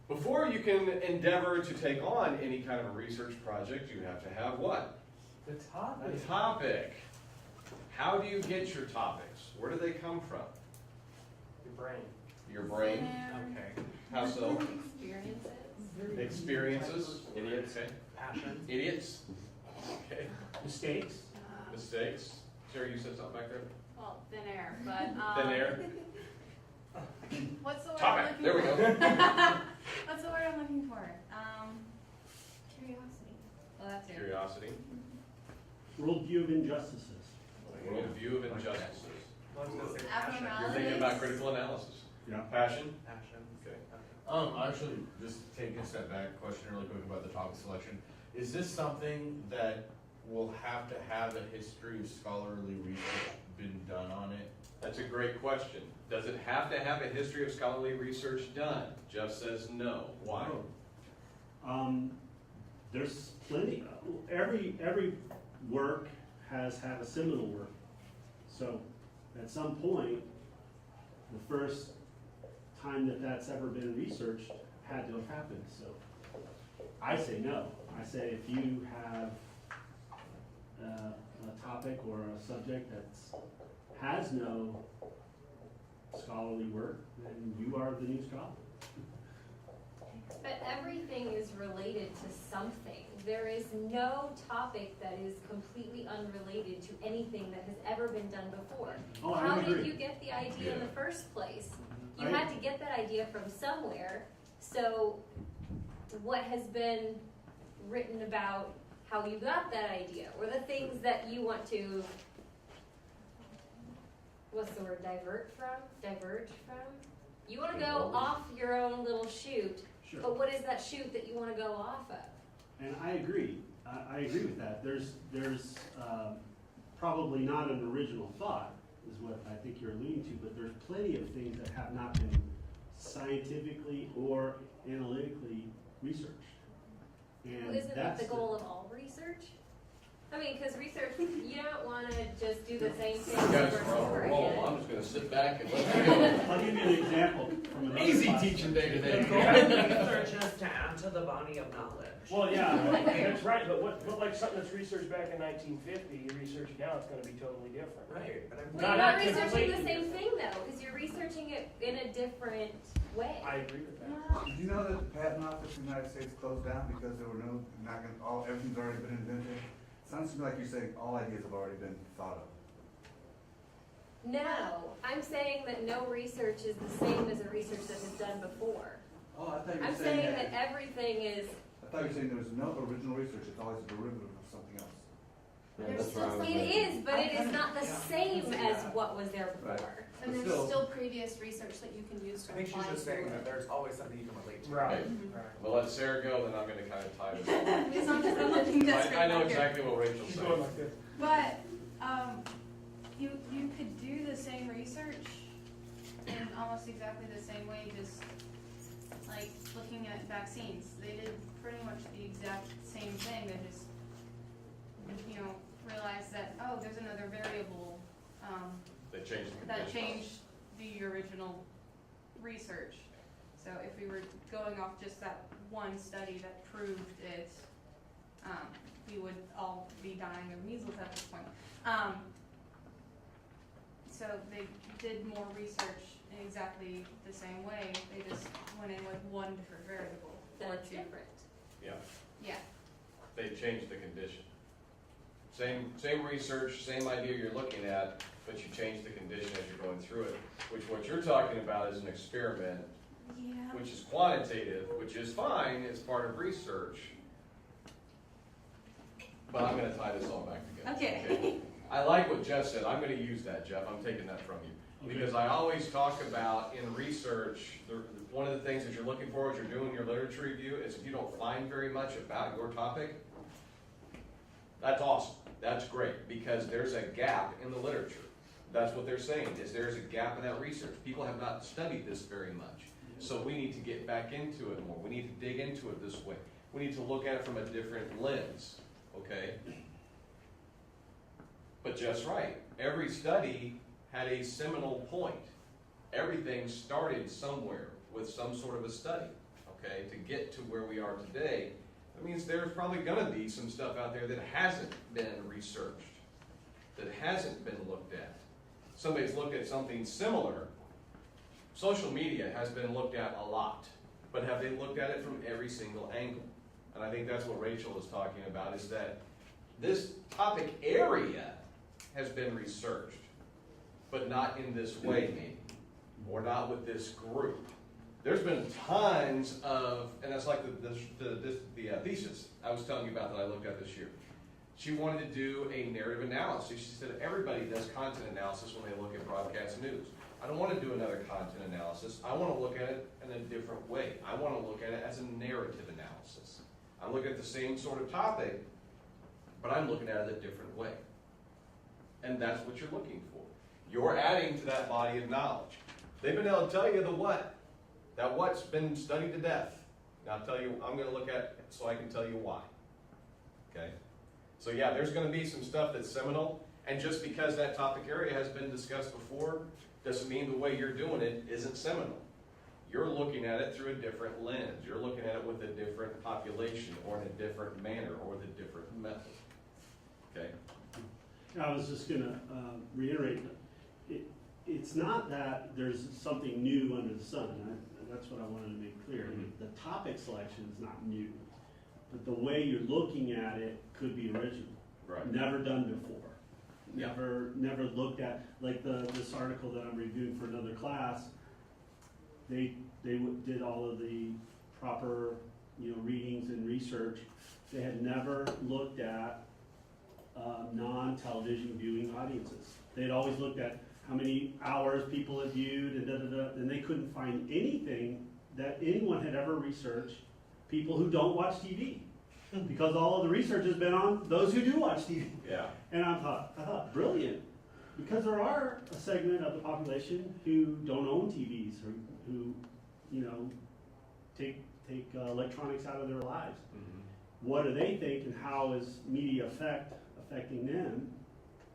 Before you can endeavor to take on any kind of a research project, you have to have what? The topic. The topic. How do you get your topics? Where do they come from? Your brain. Your brain? Okay. How so? Experiences. Experiences? Idiots? Okay. Passion. Idiots? Okay. Mistakes. Mistakes? Sherry, you said something back there? Well, thin air, but Thin air? What's the word Topic. I'm looking There we for? go. What's the word I'm looking for? Curiosity. Well, that's it. Curiosity. Worldview of injustices. Worldview of injustices. I was gonna say Abnormal. passion. You're thinking about critical analysis. Yeah. Passion? Passion. Okay. Actually, just taking a step back, question really quick about the topic selection. Is this something that will have to have a history of scholarly research been done on it? That's a great question. Does it have to have a history of scholarly research done? Jeff says no. Why? There's plenty. Every work has had a seminal work. So at some point, the first time that that's ever been researched had to have happened. So I say no. I say if you have a topic or a subject that has no scholarly work, then you are the new scholar. But everything is related to something. There is no topic that is completely unrelated to anything that has ever been done before. Oh, I How would did agree. you get the idea in the first place? You I- had to get that idea from somewhere. So what has been written about how you got that idea, or the things that you want to, what's the word, diverge from? You want to go off your own little chute, Sure. but what is that chute that you want to go off of? And I agree. I agree with that. There's probably not an original thought, is what I think you're alluding to, but there's plenty of things that have not been scientifically or analytically researched. And Well, isn't that that's the goal of all research? I mean, because research, you don't want to just do the same thing You guys over and are on over a roll. again. I'm just gonna sit back and let you go. I'll give you an example from another Easy class. teaching day The today. goal of research is to add to the body of knowledge. Well, yeah, that's right, but like something that's researched back in 1950, you research it now, it's gonna be totally different. Right, but Well, Not you're not actively researching the completely same thing though, because you're researching it in a different way. I agree with that. Did you know that the Patent Office in the United States closed down because there were everything's already been invented? Sounds to me like you're saying all ideas have already been thought of. No, I'm saying that no research is the same as a research that was done before. Oh, I thought you I'm were saying saying that everything is, I thought you were saying there was no original research, it's always a derivative of something else. There's still it is, but it is not the same as what was there Right. before. And But there's still- still previous research that you can use to I think apply she's just to saying it. that there's always something you can relate to. Right, Mhm. right. We'll let Sarah go, then I'm gonna kind of tie this all. As long as I'm looking this I know right here. exactly what Rachel's She's going saying. like this. But, you could do the same research in almost exactly the same way, just like looking at vaccines. They did pretty much the exact same thing, they just, realized that, oh, there's another variable, They changed the that conditions. changed the original research. So if we were going off just that one study that proved it, we would all be dying of measles at this point. So they did more research in exactly the same way, they just went in with one different variable. Or That's two. different. Yeah, Yeah, they changed the condition. Same research, same idea you're looking at, but you change the condition as you're going through it. Which what you're talking about is an experiment, yeah. which is quantitative, which is fine, it's part of research. But I'm gonna tie this all back together. Okay. I like what Jeff said, I'm gonna use that, Jeff, I'm taking that from you. Because I always talk about in research, one of the things that you're looking for as you're doing your literature review is if you don't find very much about your topic, that's awesome, that's great, because there's a gap in the literature. That's what they're saying, is there's a gap in that research. People have not studied this very much. So we need to get back into it more. We need to dig into it this way. We need to look at it from a different lens, okay? But just right, every study had a seminal point. Everything started somewhere with some sort of a study, okay, to get to where we are today, that means there's probably gonna be some stuff out there that hasn't been researched, that hasn't been looked at. Somebody's looked at something similar. Social media has been looked at a lot, but have they looked at it from every single angle? And I think that's what Rachel is talking about, is that this topic area has been researched, but not in this way maybe, or not with this group. There's been tons of, and that's like the thesis I was telling you about that I looked at this year. She wanted to do a narrative analysis. She said everybody does content analysis when they look at broadcast news. I don't want to do another content analysis. I want to look at it in a different way. I want to look at it as a narrative analysis. I'm looking at the same sort of topic, but I'm looking at it a different way. And that's what you're looking for. You're adding to that body of knowledge. They've been able to tell you the what. That what's been studied to death. Now I'll tell you, I'm going to look at it so I can tell you why. Okay? So yeah, there's going to be some stuff that's seminal, and just because that topic area has been discussed before, doesn't mean the way you're doing it isn't seminal. You're looking at it through a different lens. You're looking at it with a different population, or in a different manner, or with a different method. Okay? I was just gonna reiterate, it's not that there's something new under the sun. That's what I wanted to make clear. The topic selection is not new, but the way you're looking at it could be original. Right. Never done before. Yeah. Never looked at, like this article that I'm reviewing for another class, they did all of the proper, readings and research. They had never looked at non-television viewing audiences. They'd always looked at how many hours people had viewed and they couldn't find anything that anyone had ever researched people who don't watch TV. Because all of the research has been on those who do watch TV. Yeah. And I thought, brilliant. Because there are a segment of the population who don't own TVs or who, take electronics out of their lives. Mm-hmm. What do they think, and how is media affecting them?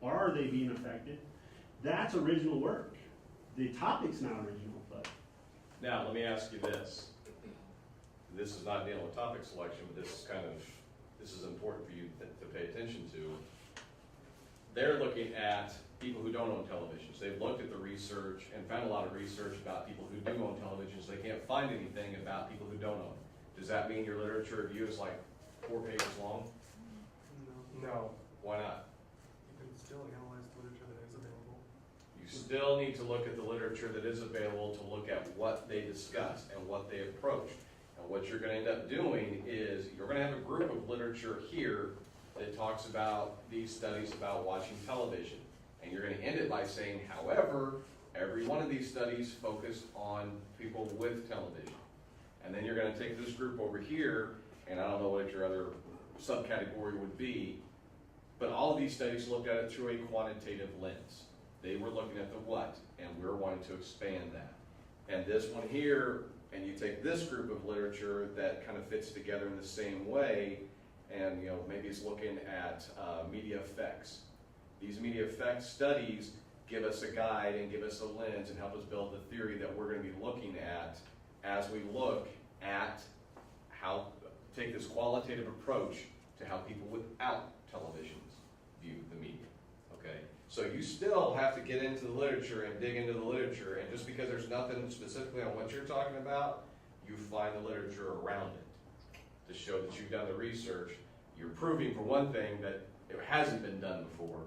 Are they being affected? That's original work. The topic's not original, but. Now, let me ask you this. This is not dealing with topic selection, but this is important for you to pay attention to. They're looking at people who don't own televisions. They've looked at the research and found a lot of research about people who do own televisions. They can't find anything about people who don't own. Does that mean your literature review is like 4 pages long? No. Why not? You can still analyze the literature that is available. You still need to look at the literature that is available to look at what they discussed and what they approached. And what you're going to end up doing is you're going to have a group of literature here that talks about these studies about watching television. And you're going to end it by saying, however, every one of these studies focused on people with television. And then you're going to take this group over here, and I don't know what your other subcategory would be, but all of these studies looked at it through a quantitative lens. They were looking at the what, and we're wanting to expand that. And this one here, and you take this group of literature that kind of fits together in the same way, and maybe it's looking at media effects. These media effects studies give us a guide and give us a lens and help us build the theory that we're going to be looking at as we look at how take this qualitative approach to how people without televisions view the media. Okay, so you still have to get into the literature and dig into the literature, and just because there's nothing specifically on what you're talking about, you find the literature around it to show that you've done the research. You're proving, for one thing, that it hasn't been done before,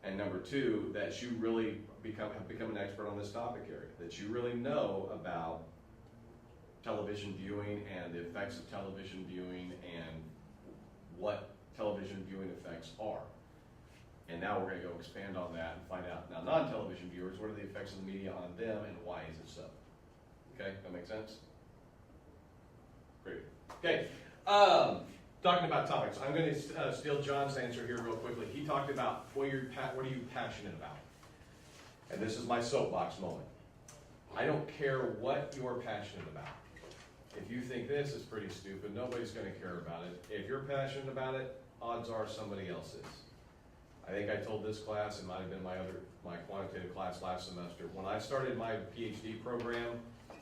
and number two, that you really have become an expert on this topic area, that you really know about television viewing and the effects of television viewing and what television viewing effects are. And now we're going to go expand on that and find out, now non-television viewers, what are the effects of the media on them and why is it so? Okay, that makes sense? Great. Okay, talking about topics, I'm going to steal John's answer here real quickly. He talked about what are you passionate about? And this is my soapbox moment. I don't care what you're passionate about. If you think this is pretty stupid, nobody's going to care about it. If you're passionate about it, odds are somebody else is. I think I told this class, it might have been my quantitative class last semester. When I started my PhD program,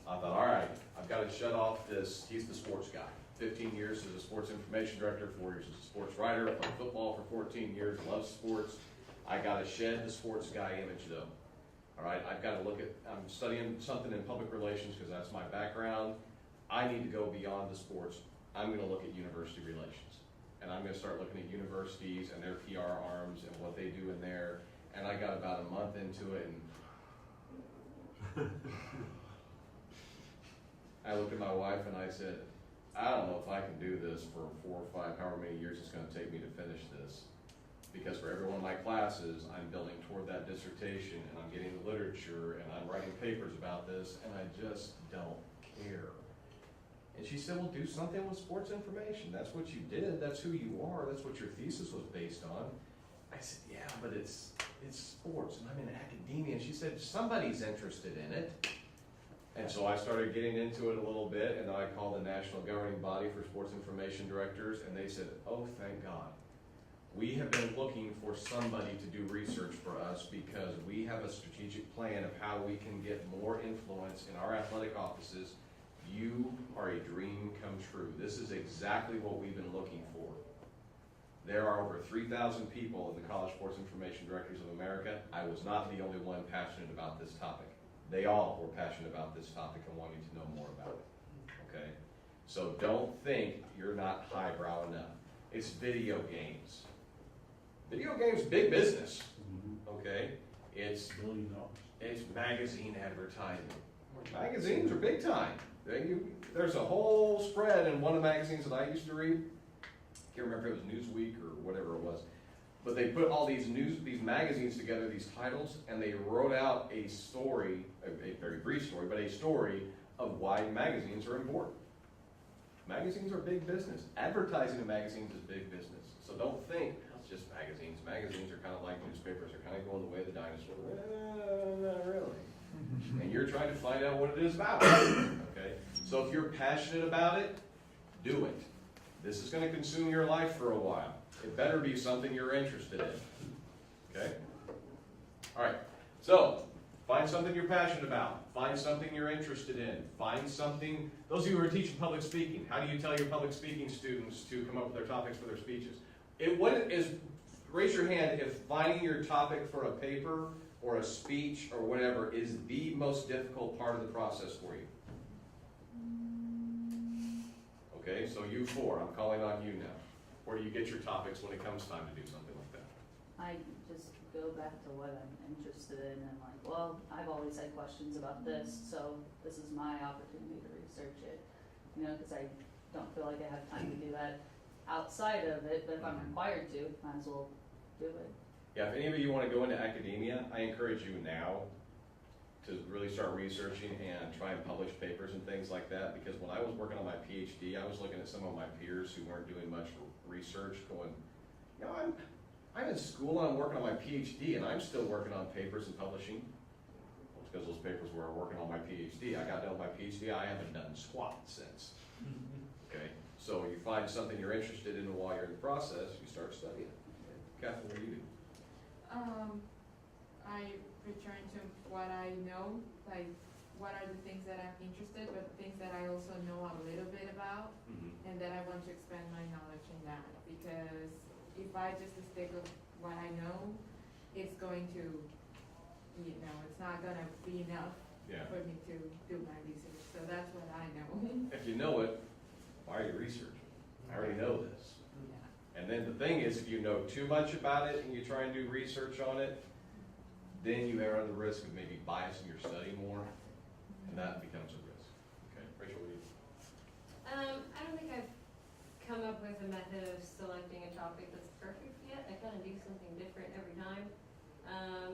I thought, all right, I've got to shut off this, he's the sports guy. 15 years as a sports information director, 4 years as a sports writer, played football for 14 years, loves sports. I got to shed the sports guy image though. All right, I've got to look at, I'm studying something in public relations because that's my background. I need to go beyond the sports. I'm going to look at university relations. And I'm going to start looking at universities and their PR arms and what they do in there. And I got about a month into it and I looked at my wife and I said, I don't know if I can do this for 4 or 5, however many years it's going to take me to finish this. Because for every one of my classes, I'm building toward that dissertation and I'm getting the literature and I'm writing papers about this and I just don't care. And she said, well, do something with sports information. That's what you did. That's who you are. That's what your thesis was based on. I said, yeah, but it's sports and I'm in academia. And she said, somebody's interested in it. And so I started getting into it a little bit, and then I called the National Governing Body for Sports Information Directors, and they said, oh, thank God. We have been looking for somebody to do research for us because we have a strategic plan of how we can get more influence in our athletic offices. You are a dream come true. This is exactly what we've been looking for. There are over 3,000 people in the College Sports Information Directors of America. I was not the only one passionate about this topic. They all were passionate about this topic and wanting to know more about it, okay? So don't think you're not highbrow enough. It's video games. Video games, big business, okay? It's $1 billion. It's magazine advertising. Magazines are big time. There's a whole spread in one of the magazines that I used to read. Can't remember if it was Newsweek or whatever it was. But they put all these magazines together, these titles, and they wrote out a story, a very brief story, but a story of why magazines are important. Magazines are big business. Advertising in magazines is big business. So don't think it's just magazines. Magazines are kind of like newspapers. They're kind of going the way of the dinosaur. Not really. And you're trying to find out what it is about. Okay? So if you're passionate about it, do it. This is going to consume your life for a while. It better be something you're interested in. Okay? All right. So, find something you're passionate about. Find something you're interested in. Find something, those of you who are teaching public speaking, how do you tell your public speaking students to come up with their topics for their speeches? Raise your hand if finding your topic for a paper or a speech or whatever is the most difficult part of the process for you. Okay, so you 4, I'm calling on you now. Where do you get your topics when it comes time to do something like that? I just go back to what I'm interested in and like, well, I've always had questions about this, so this is my opportunity to research it. You know, because I don't feel like I have time to do that outside of it, but if I'm required to, might as well do it. Yeah, if any of you want to go into academia, I encourage you now to really start researching and try and publish papers and things like that, because when I was working on my PhD, I was looking at some of my peers who weren't doing much research going, you know, I'm in school and I'm working on my PhD and I'm still working on papers and publishing. Well, it's because those papers were working on my PhD. I got done with my PhD, I haven't done squat since. Okay, so you find something you're interested in while you're in the process, you start studying. Kathy, what do you do? I return to what I know, like what are the things that I'm interested, but things that I also know a little bit about, and that I want to expand my knowledge in that. Because if I just stick with what I know, it's going to, you know, it's not gonna be enough for me to do my research. So that's what I know. If you know it, why are you researching? I already know this. Yeah. And then the thing is, if you know too much about it and you try and do research on it, then you run the risk of maybe biasing your study more, and that becomes a risk. Okay, Rachel, what do you? I don't think I've come up with a method of selecting a topic that's perfect yet. I kind of do something different every time.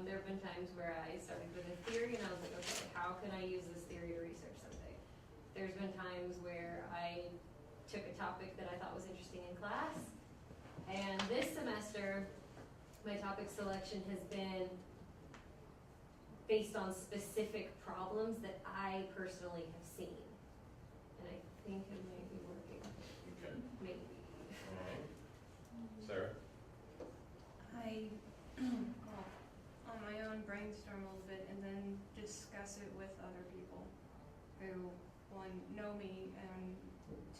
There have been times where I started with a theory and I was like, okay, how can I use this theory to research something? There's been times where I took a topic that I thought was interesting in class, and this semester, my topic selection has been based on specific problems that I personally have seen. And I think it may be working. Okay. Maybe. All right. Sarah? I, on my own, brainstorm a little bit and then discuss it with other people. who will know me and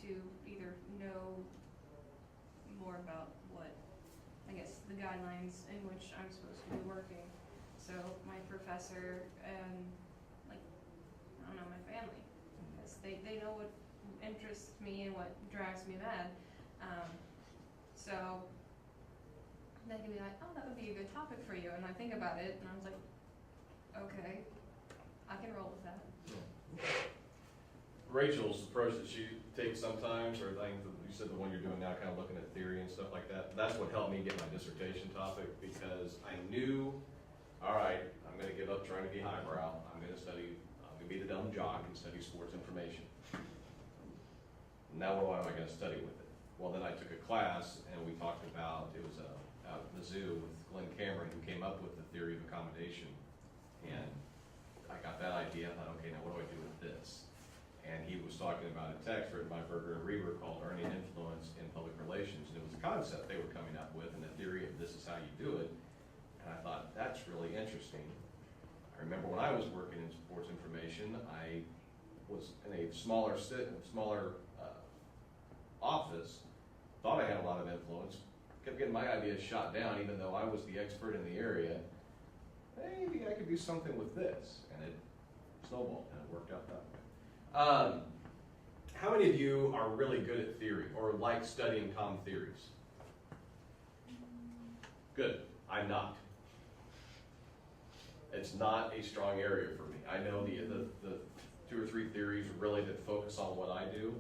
to either know more about what, I guess, the guidelines in which I'm supposed to be working. So my professor and, like, I don't know, my family, because they know what interests me and what drives me mad. So they can be like, oh, that would be a good topic for you. And I think about it, and I was like, okay, I can roll with that. Rachel's approach that she takes sometimes, or I think you said the one you're doing now, kind of looking at theory and stuff like that, that's what helped me get my dissertation topic, because I knew, all right, I'm gonna give up trying to be highbrow, I'm gonna be the dumb jock and study sports information. Now what am I gonna study with it? Well, then I took a class and we talked about, it was out at the zoo with Glenn Cameron, who came up with the theory of accommodation. And I got that idea, I thought, okay, now what do I do with this? And he was talking about a text written by Berger and Reber called Earning Influence in Public Relations. And it was a concept they were coming up with and the theory of this is how you do it. And I thought, that's really interesting. I remember when I was working in sports information, I was in a smaller office, thought I had a lot of influence, kept getting my ideas shot down even though I was the expert in the area. Maybe I could do something with this. And it snowballed and it worked out that way. How many of you are really good at theory or like studying common theories? Good. I'm not. It's not a strong area for me. I know the 2 or 3 theories really that focus on what I do.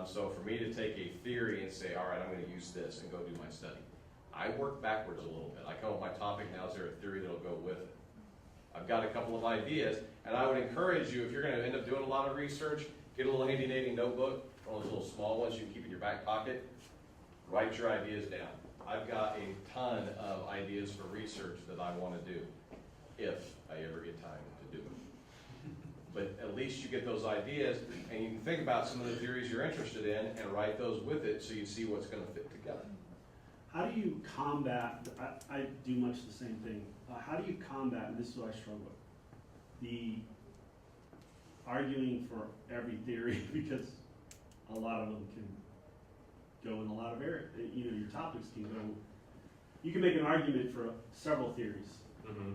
So for me to take a theory and say, all right, I'm going to use this and go do my study, I work backwards a little bit. I come up with my topic, now is there a theory that'll go with it? I've got a couple of ideas, and I would encourage you, if you're going to end up doing a lot of research, get a little handy-dandy notebook, one of those little small ones you can keep in your back pocket, write your ideas down. I've got a ton of ideas for research that I want to do, if I ever get time to do it. But at least you get those ideas, and you can think about some of the theories you're interested in and write those with it so you see what's going to fit together. How do you combat, I do much the same thing, how do you combat, and this is what I struggle with, the arguing for every theory, because a lot of them can go in a lot of areas, you know, your topics can go, you can make an argument for several theories. Mm-hmm.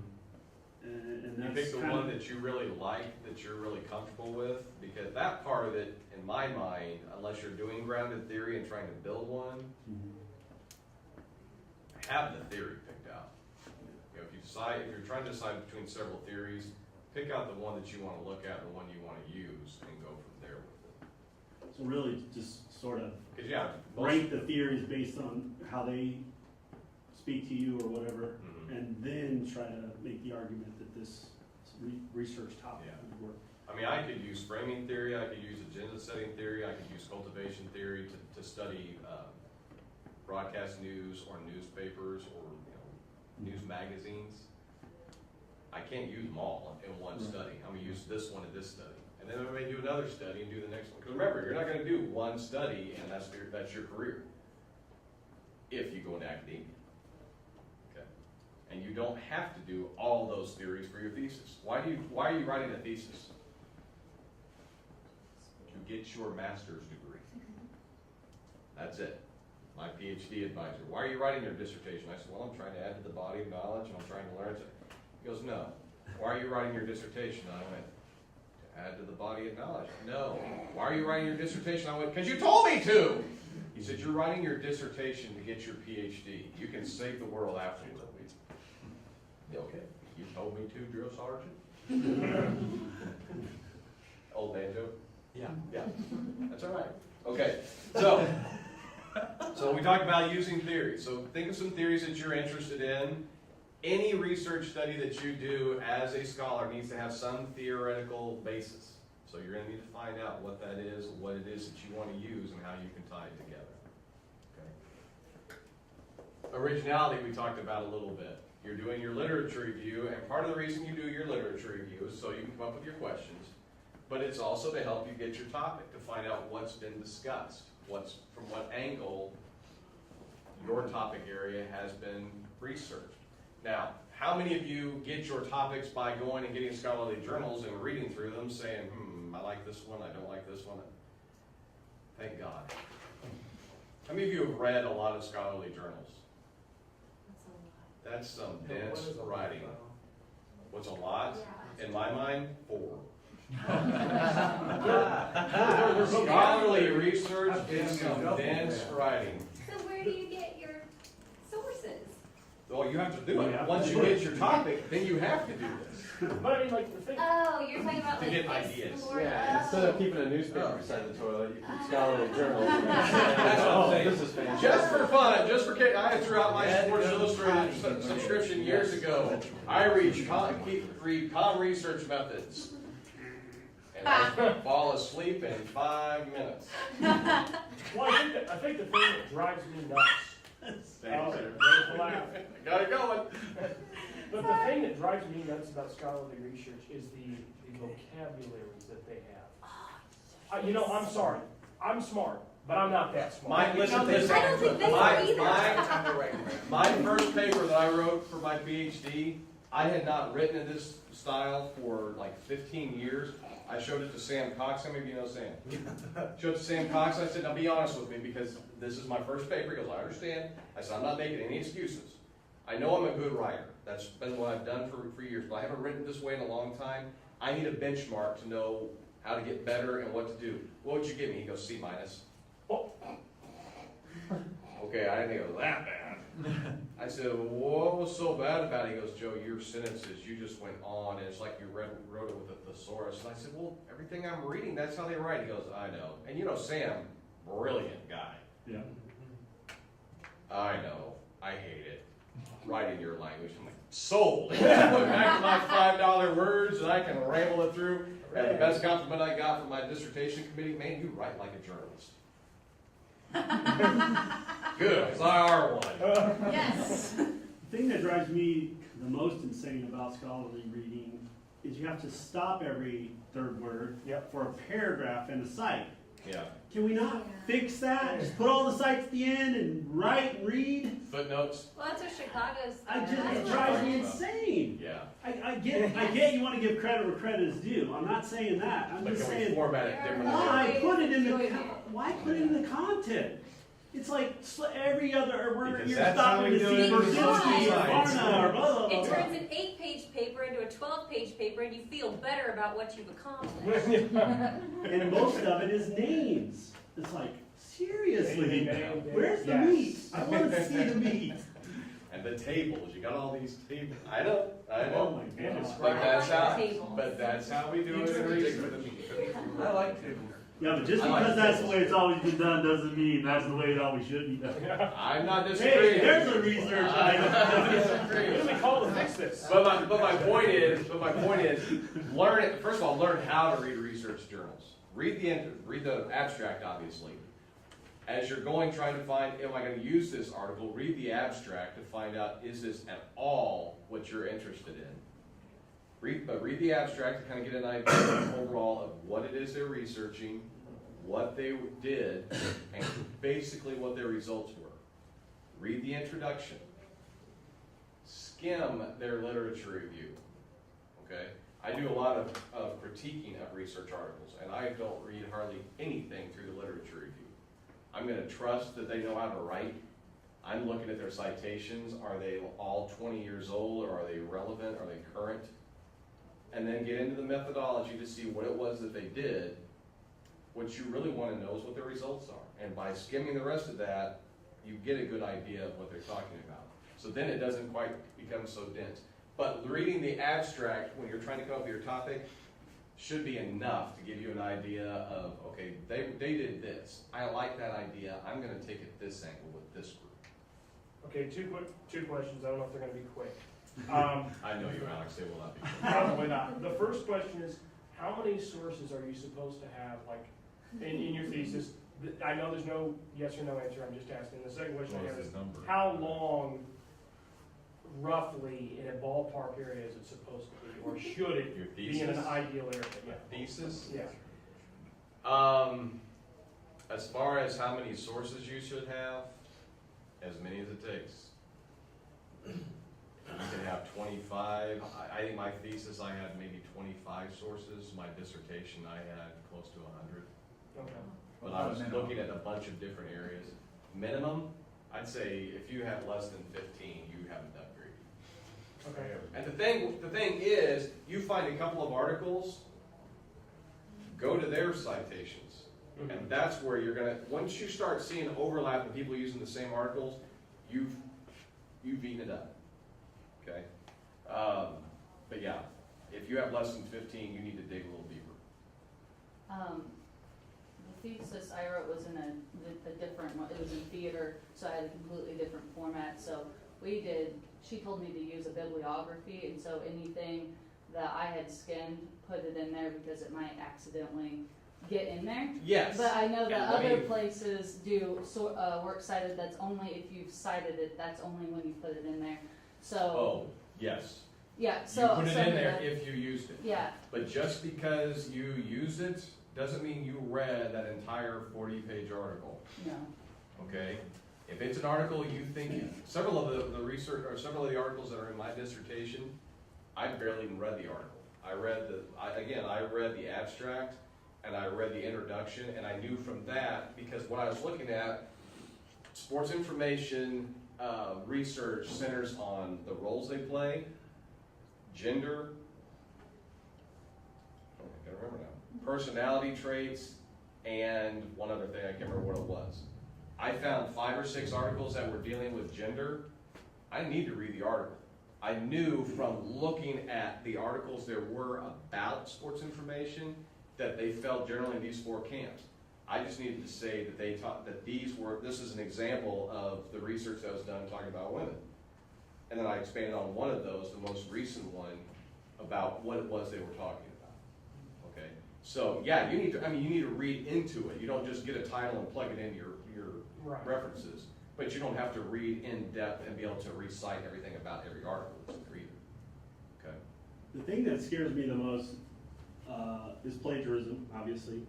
And You that's pick the kind one of, that you really like, that you're really comfortable with, because that part of it, in my mind, unless you're doing grounded theory and trying to build one, have the theory picked out. You know, if you're trying to decide between several theories, pick out the one that you want to look at, the one you want to use, and go from there with it. so really just sort of 'Cause yeah, rank the theories based on how they speak to you or whatever, and then try to make the argument that this research topic would work. I mean, I could use framing theory, I could use agenda setting theory, I could use cultivation theory to study broadcast news or newspapers or news magazines. I can't use them all in one study. I'm going to use this one in this study. And then I may do another study and do the next one. Because remember, you're not going to do one study and that's your career if you go into academia. Okay. And you don't have to do all those theories for your thesis. Why are you writing a thesis? To get your master's degree. That's it. My PhD advisor. Why are you writing your dissertation? I said, well, I'm trying to add to the body of knowledge and I'm trying to learn. He goes, no. Why are you writing your dissertation? And I went, to add to the body of knowledge. No. Why are you writing your dissertation? I went, because you told me to. He said, you're writing your dissertation to get your PhD. You can save the world afterwards. Okay. You told me to, drill sergeant? Old man joke? Yeah. Yeah. That's all right. Okay. So we talked about using theories. So think of some theories that you're interested in. Any research study that you do as a scholar needs to have some theoretical basis. So you're going to need to find out what that is, what it is that you want to use, and how you can tie it together. Okay. Originality we talked about a little bit. You're doing your literature review, and part of the reason you do your literature review is so you can come up with your questions, but it's also to help you get your topic, to find out what's been discussed, from what angle your topic area has been researched. Now, how many of you get your topics by going and getting scholarly journals and reading through them, saying, I like this one, I don't like this one? Thank God. How many of you have read a lot of scholarly journals? That's some dense writing. What's a lot? In my mind, 4. Scholarly research is some dense writing. So where do you get your sources? Well, you have to do it. Once you get your topic, then you have to do this. But I mean, like, the thing, Oh, you're talking about To like get ideas. explore- Yeah, instead of keeping a newspaper beside the toilet, you keep scholarly journals. That's what I'm saying. This is fantastic. Just for fun, just for kids, I threw out my Sports Illustrated subscription years ago. I read Com Research Methods. And I fall asleep in 5 minutes. well, I think the thing that drives me nuts. There's the laugh. Got it going. But the thing that drives me nuts about scholarly research is the vocabularies that they have. You know, I'm sorry. I'm smart, but I'm not that smart. Mike, listen to this. I don't think they are either. My first paper that I wrote for my PhD, I had not written in this style for like 15 years. I showed it to Sam Cox. How many of you know Sam? Showed it to Sam Cox. I said, now be honest with me because this is my first paper. He goes, I understand. I said, I'm not making any excuses. I know I'm a good writer. That's been what I've done for years, but I haven't written this way in a long time. I need a benchmark to know how to get better and what to do. What would you give me? He goes, C-. Oh. Okay, I didn't think it was that bad. I said, what was so bad about it? He goes, Joe, your sentences, you just went on, and it's like you wrote it with a thesaurus. And I said, well, everything I'm reading, that's how they write. He goes, I know. And you know Sam, brilliant guy. Yeah. I know. I hate it. Writing your language. I'm like, sold. Put back to my $5 words, and I can ramble it through. And the best compliment I got from my dissertation committee, man, you write like a journalist. Good, because I are one. Yes. The thing that drives me the most insane about scholarly reading is you have to stop every third word for a paragraph in a cite. Yeah. Can we not fix that? Just put all the cites at the end and write and read? Footnotes? Well, that's what Chicago's. It drives me insane. Yeah. I get you want to give credit where credit is due. I'm not saying that. I'm But just can we saying, format it differently? why put it in the content? It's like every other word Because you're that's how stopping we to do see it in Brzezinski or science. Varna or blah, blah, blah, It blah. turns an 8-page paper into a 12-page paper, and you feel better about what you've accomplished. And most of it is names. It's like, seriously, where's the Yes. meat? I want to see the meat. And the tables, you got all these tables. I know. Oh my goodness. But that's I like how. tables. But that's how we do it in research. I like tables. Yeah, but just I like because that's the tables. way it's always been done doesn't mean that's the way it always should be done. I'm not Hey, disagreeing. there's a research I'm not item. disagreeing. What do we call to fix this? But my point is, learn it. First of all, learn how to read research journals. Read the abstract, obviously. As you're trying to find, am I going to use this article? Read the abstract to find out, is this at all what you're interested in? Read the abstract to kind of get an idea overall of what it is they're researching, what they did, and basically what their results were. Read the introduction. Skim their literature review. Okay? I do a lot of critiquing of research articles, and I don't read hardly anything through the literature review. I'm going to trust that they know how to write. I'm looking at their citations. Are they all 20 years old, or are they relevant? Are they current? And then get into the methodology to see what it was that they did. What you really want to know is what their results are. And by skimming the rest of that, you get a good idea of what they're talking about. So then it doesn't quite become so dense. But reading the abstract when you're trying to come up with your topic should be enough to give you an idea of, okay, they did this. I like that idea. I'm going to take it this angle with this group. Okay, two questions. I don't know if they're going to be quick. I know you, Alex. They will not be. Probably not. The first question is, how many sources are you supposed to have, like, in your thesis? I know there's no yes or no answer. I'm just asking. The second question I have is, how long, roughly, in a ballpark area, is it supposed to be, or should it be in an ideal area? Yeah. Thesis? Yeah. As far as how many sources you should have, as many as it takes. you can have 25, I think my thesis, I had maybe 25 sources. My dissertation, I had close to 100. Okay. But I was looking at a bunch of different areas. Minimum, I'd say if you have less than 15, you haven't done great. Okay. And the thing is, you find a couple of articles, go to their citations. And that's where you're gonna, once you start seeing overlap in people using the same articles, you've eaten it up, okay? But yeah, if you have less than 15, you need to dig a little deeper. The thesis I wrote was in a different one, it was in theater, so I had a completely different format, so she told me to use a bibliography, and so anything that I had skimmed, put it in there because it might accidentally get in there. Yes. But I know that And let other me- places do works cited, that's only if you've cited it, that's only when you put it in there, so. Oh, yes. Yeah, You so. put it so in there the- if you used it. Yeah, But just because you used it, doesn't mean you read that entire 40-page article, no, okay? If it's an article you think, several of the research, or several of the articles that are in my dissertation, I barely even read the article. I read the abstract, and I read the introduction, and I knew from that, because what I was looking at, sports information research centers on the roles they play, gender, I can't remember now, personality traits, and one other thing, I can't remember what it was. I found 5 or 6 articles that were dealing with gender. I need to read the article. I knew from looking at the articles there were about sports information that they fell generally in these 4 camps. I just needed to say that they taught that this is an example of the research that was done talking about women. And then I expanded on one of those, the most recent one, about what it was they were talking about. Okay, so yeah, you need to read into it. You don't just get a title and plug it in your Right. references, but you don't have to read in depth and be able to recite everything about every article that's in there either. Okay. The thing that scares me the most is plagiarism, obviously.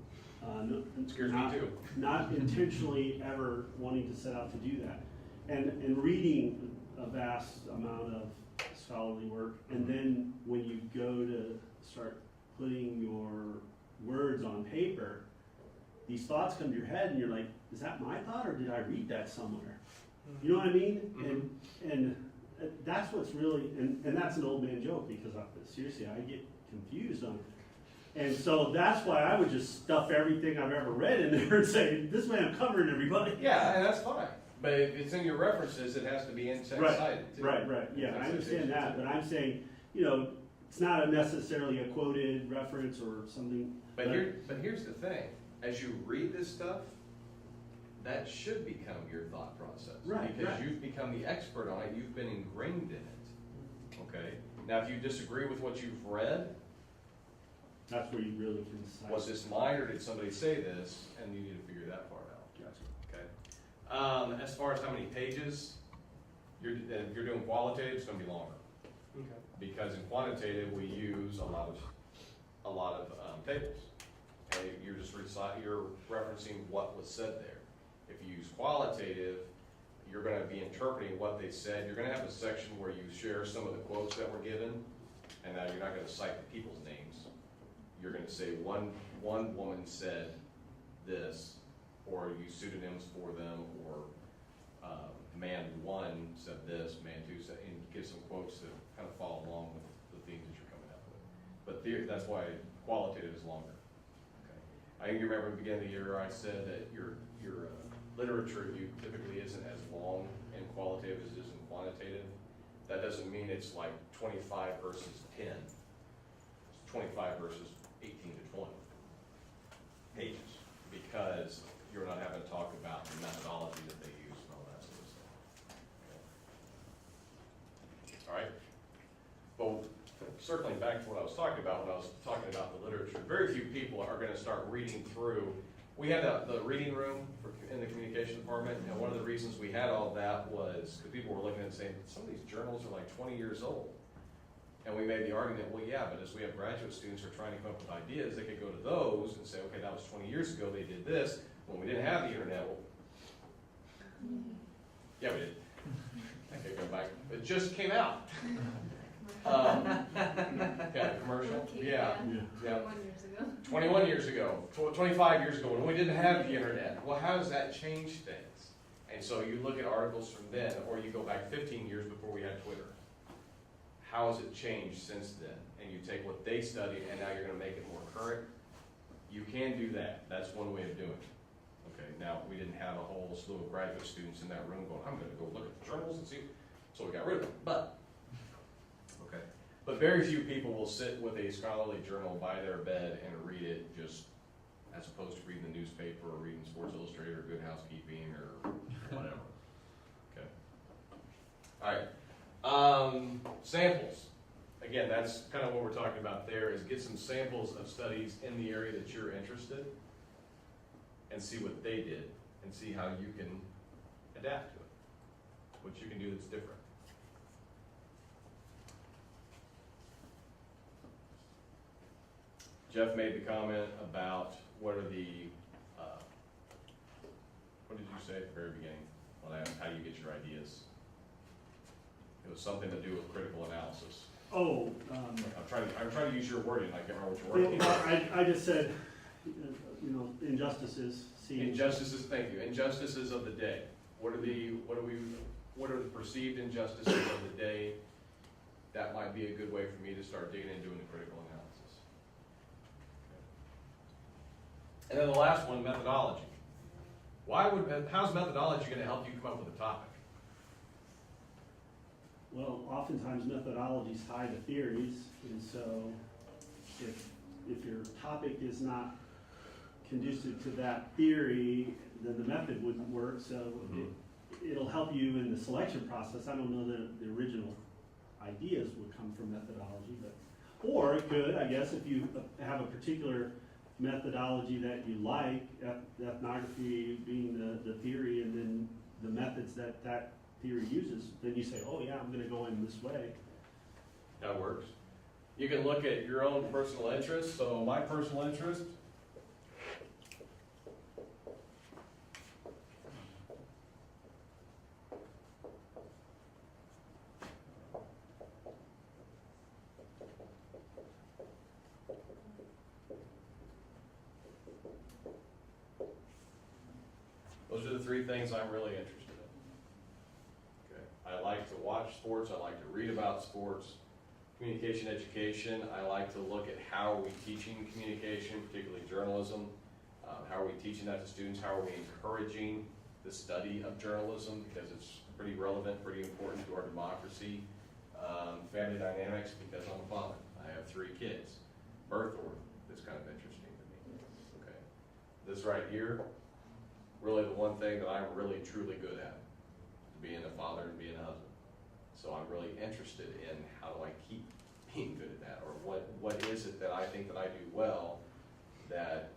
It scares me too. Not intentionally ever wanting to set out to do that. And reading a vast amount of scholarly work, and then when you go to start putting your words on paper, these thoughts come to your head and you're like, is that my thought or did I read that somewhere? You know what I mean? And that's what's really, and that's an old man joke because seriously, I get confused on it. And so that's why I would just stuff everything I've ever read in there and say, this way I'm covering everybody. Yeah, and that's fine. But if it's in your references, it has to be in-text cited too. Right, yeah, I understand that, but I'm saying, it's not necessarily a quoted reference or something. But here's the thing. As you read this stuff, that should become your thought process. Right, because right. you've become the expert on it, you've been ingrained in it. Okay? Now if you disagree with what you've read, That's where you really can decide. was this mine or did somebody say this? And you need to figure that part out. Gotcha. Okay? As far as how many pages, if you're doing qualitative, it's gonna be longer. Okay. Because in quantitative, we use a lot of tables. Okay, you're referencing what was said there. If you use qualitative, you're going to be interpreting what they said. You're going to have a section where you share some of the quotes that were given, and now you're not going to cite the people's names. You're going to say one woman said this, or use pseudonyms for them, or man 1 said this, man 2 said, and give some quotes that kind of follow along with the themes that you're coming up with. But that's why qualitative is longer. Okay. I think you remember at the beginning of the year I said that your literature review typically isn't as long in qualitative as it is in quantitative. That doesn't mean it's like 25 versus 10. It's 25 versus 18 to 20 pages, because you're not having to talk about the methodology that they use and all that sort of stuff. Okay. All right. Well, circling back to what I was talking about when I was talking about the literature, very few people are going to start reading through. We had the reading room in the communication department, and one of the reasons we had all that was because people were looking at it saying, some of these journals are like 20 years old. And we made the argument, well, yeah, but as we have graduate students who are trying to come up with ideas, they could go to those and say, okay, that was 20 years ago, they did this. When we didn't have the internet, well, yeah, we did. Okay, go back. It just came out. Okay, commercial? Okay, Yeah. Yeah. 21 years ago. 21 years ago, 25 years ago, when we didn't have the internet. Well, how does that change things? And so you look at articles from then, or you go back 15 years before we had Twitter. How has it changed since then? And you take what they studied and now you're going to make it more current. You can do that. That's one way of doing it. Okay, now we didn't have a whole slew of graduate students in that room going, I'm going to go look at the journals and see. So we got rid of them. But very few people will sit with a scholarly journal by their bed and read it just as opposed to reading the newspaper or reading Sports Illustrated or Good Housekeeping or whatever. Okay. All right. Samples. Again, that's kind of what we're talking about there, is get some samples of studies in the area that you're interested and see what they did and see how you can adapt to it, what you can do that's different. Jeff made the comment about what are the, what did you say at the very beginning? When I asked how you get your ideas. It was something to do with critical analysis. Oh, I'm trying to use your wording. I can't remember what your wording. I just said, injustices. Injustices. Thank you. Injustices of the day. What are the perceived injustices of the day? That might be a good way for me to start digging into doing the critical analysis. And then the last one, methodology. How's methodology going to help you come up with a topic? Well, oftentimes methodologies tie to theories, and so if your topic is not conducive to that theory, then the method wouldn't work. So it'll help you in the selection process. I don't know that the original ideas would come from methodology, or it could, I guess, if you have a particular methodology that you like, ethnography being the theory, and then the methods that theory uses, then you say, oh yeah, I'm going to go in this way. That works. You can look at your own personal interest. So my personal interest, those are the three things I'm really interested in. Okay. I like to watch sports. I like to read about sports. Communication education. I like to look at how are we teaching communication, particularly journalism. How are we teaching that to students? How are we encouraging the study of journalism? Because it's pretty relevant, pretty important to our democracy. Family dynamics, because I'm a father. I have 3 kids. Birth order. That's kind of interesting to me. Okay. This right here, really the one thing that I'm really truly good at, being a father and being a husband. So I'm really interested in how do I keep being good at that, or what is it that I think that I do well that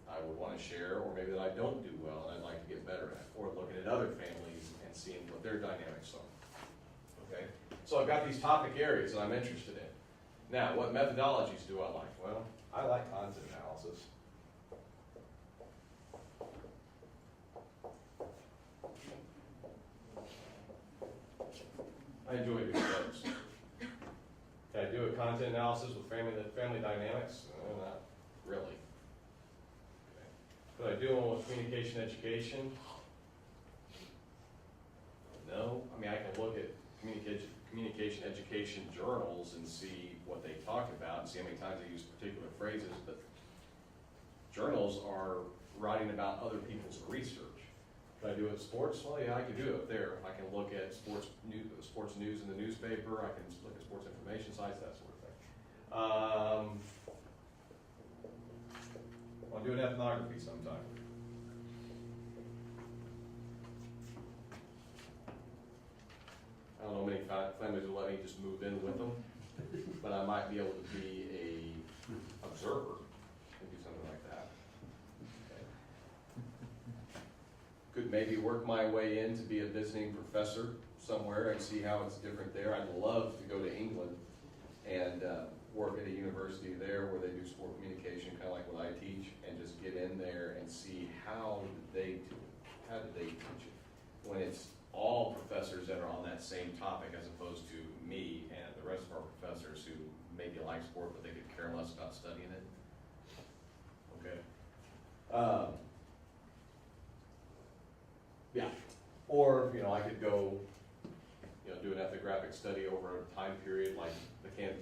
I would want to share, or maybe that I don't do well and I'd like to get better at, or looking at other families and seeing what their dynamics are. Okay, so I've got these topic areas that I'm interested in. Now, what methodologies do I like? Well, I like content analysis. I enjoy doing those. Can I do a content analysis with family dynamics? Not really. Okay. Could I do one with communication education? No. I mean, I can look at communication education journals and see what they talk about and see how many times they use particular phrases, but journals are writing about other people's research. Could I do it with sports? Well, yeah, I could do it there. I can look at sports news in the newspaper. I can look at sports information sites, that sort of thing. I'll do an ethnography sometime. I don't know many families will let me just move in with them, but I might be able to be a observer and do something like that. Okay. Could maybe work my way in to be a visiting professor somewhere and see how it's different there. I'd love to go to England and work at a university there where they do sport communication, kind of like what I teach, and just get in there and see how did they do it? How did they teach it? When it's all professors that are on that same topic as opposed to me and the rest of our professors who maybe like sport, but they could care less about studying it. Okay. Yeah, or, I could go, do an ethnographic study over a time period, like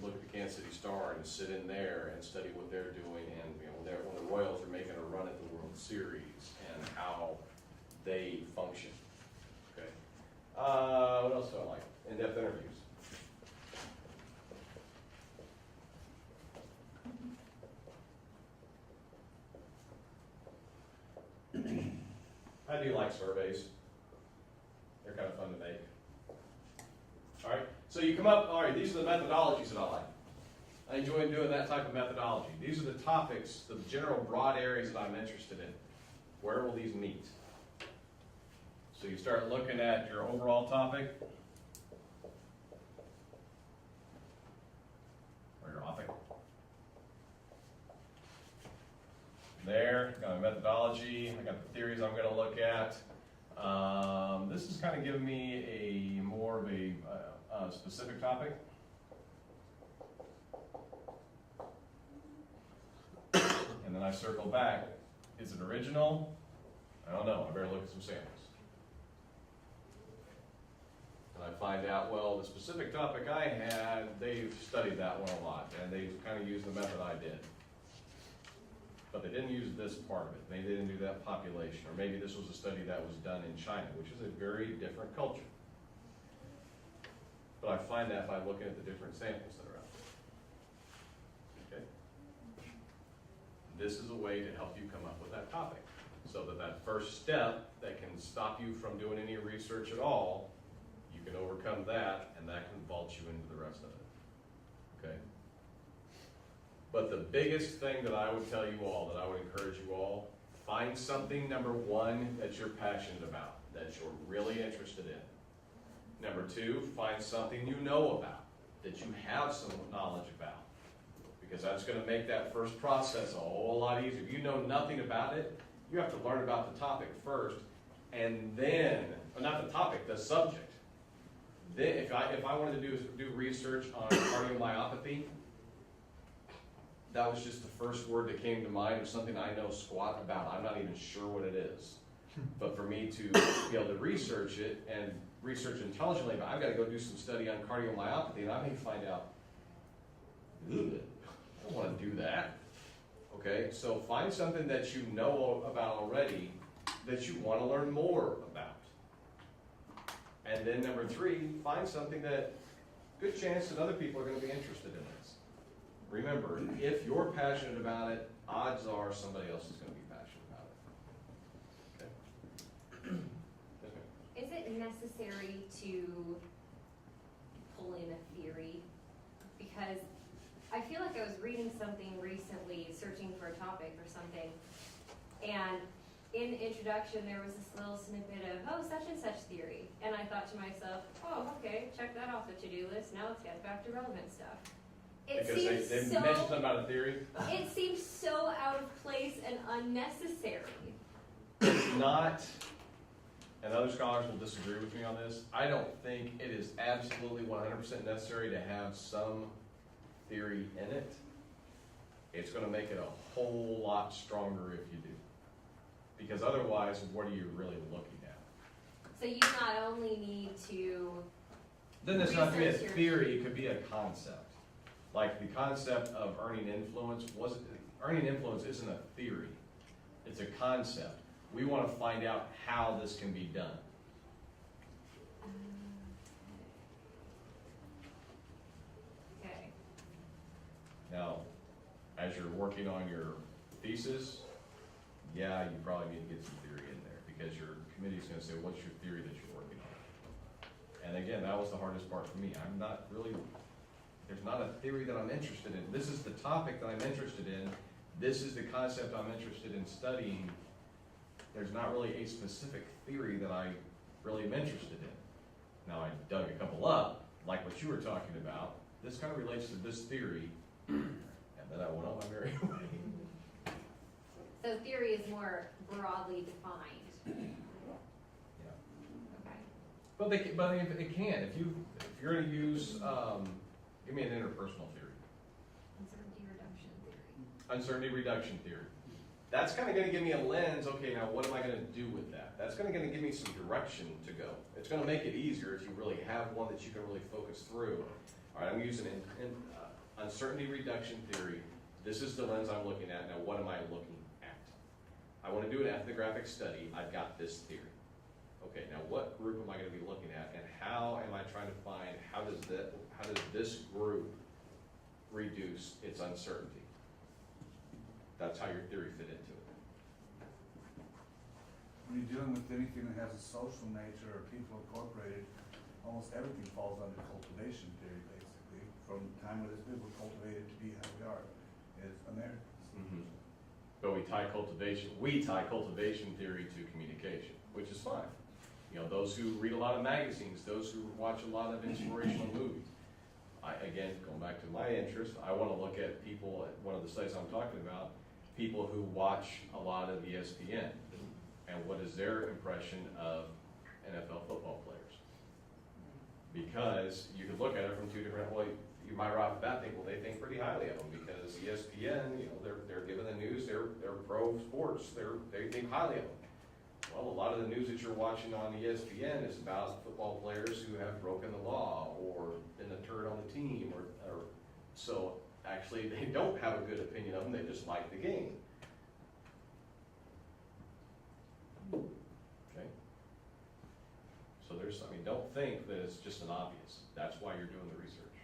look at the Kansas City Star and sit in there and study what they're doing, and, when the Royals are making a run at the World Series and how they function. Okay. What else do I like? In-depth interviews. I do like surveys. They're kind of fun to make. All right, so you come up, all right, these are the methodologies that I like. I enjoy doing that type of methodology. These are the topics, the general broad areas that I'm interested in. Where will these meet? So you start looking at your overall topic, or your topic. There, got a methodology, I got the theories I'm going to look at. This is kind of giving me a more of a specific topic. And then I circle back. Is it original? I don't know. I better look at some samples. And I find out, well, the specific topic I had, they've studied that one a lot, and they've kind of used the method I did. But they didn't use this part of it. Maybe they didn't do that population, or maybe this was a study that was done in China, which is a very different culture. But I find that by looking at the different samples that are out there. Okay? This is a way to help you come up with that topic, so that that first step that can stop you from doing any research at all, you can overcome that, and that can vault you into the rest of it. Okay? But the biggest thing that I would tell you all, that I would encourage you all, find something, number one, that you're passionate about, that you're really interested in. Number two, find something you know about, that you have some knowledge about. Because that's going to make that first process a whole lot easier. If you know nothing about it, you have to learn about the topic first, and then, or not the topic, the subject. Then, if I wanted to do research on cardiomyopathy, that was just the first word that came to mind of something I know squat about. I'm not even sure what it is. But for me to be able to research it and research intelligently, but I've got to go do some study on cardiomyopathy, and I may find out, ugh, I don't want to do that. Okay, so find something that you know about already that you want to learn more about. And then number three, find something that, good chance that other people are going to be interested in this. Remember, if you're passionate about it, odds are somebody else is going to be passionate about it. Okay? Yes, ma'am. Is it necessary to pull in a theory? Because I feel like I was reading something recently, searching for a topic or something, and in the introduction there was this little snippet of, oh, such and such theory. And I thought to myself, oh, okay, check that off the to-do list. Now let's get back to relevant stuff. Because they mentioned something about a theory? It seems so out of place and unnecessary. It's not, and other scholars will disagree with me on this, I don't think it is absolutely 100% necessary to have some theory in it. It's going to make it a whole lot stronger if you do. Because otherwise, what are you really looking at? So you not only need to Then it's not to be a research your- theory, it could be a concept. Like the concept of earning influence isn't a theory, it's a concept. We want to find out how this can be done. Okay. Now, as you're working on your thesis, yeah, you probably need to get some theory in there, because your committee's going to say, what's your theory that you're working on? And again, that was the hardest part for me. There's not a theory that I'm interested in. This is the topic that I'm interested in. This is the concept I'm interested in studying. There's not really a specific theory that I really am interested in. Now, I dug a couple up, like what you were talking about. This kind of relates to this theory, and then I went on my merry way. So theory is more broadly defined. Yeah. Okay. But it can, if you're gonna use, give me an interpersonal theory. Uncertainty reduction theory. Uncertainty reduction theory. That's kinda gonna give me a lens, okay, now what am I gonna do with that? That's gonna give me some direction to go. It's gonna make it easier if you really have one that you can really focus through. All right, I'm using uncertainty reduction theory. This is the lens I'm looking at. Now, what am I looking at? I want to do an ethnographic study. I've got this theory. Okay, now what group am I going to be looking at, and how am I trying to find how does this group reduce its uncertainty? That's how your theory fit into it. When you're dealing with anything that has a social nature or people incorporated, almost everything falls under cultivation theory, basically. From the time when this people cultivated to be how we are as Americans. Mm-hmm. But we tie cultivation theory to communication, which is fine. You know, those who read a lot of magazines, those who watch a lot of inspirational movies. Again, going back to my interest, I want to look at people, one of the studies I'm talking about, people who watch a lot of ESPN, and what is their impression of NFL football players. Because you could look at it from two different, well, you might right off the bat think, well, they think pretty highly of them, because ESPN, you know, they're given the news, they're pro sports, they think highly of them. Well, a lot of the news that you're watching on ESPN is about football players who have broken the law or been a turd on the team, or so actually they don't have a good opinion of them, they just like the game. Okay? So don't think that it's just an obvious. That's why you're doing the research.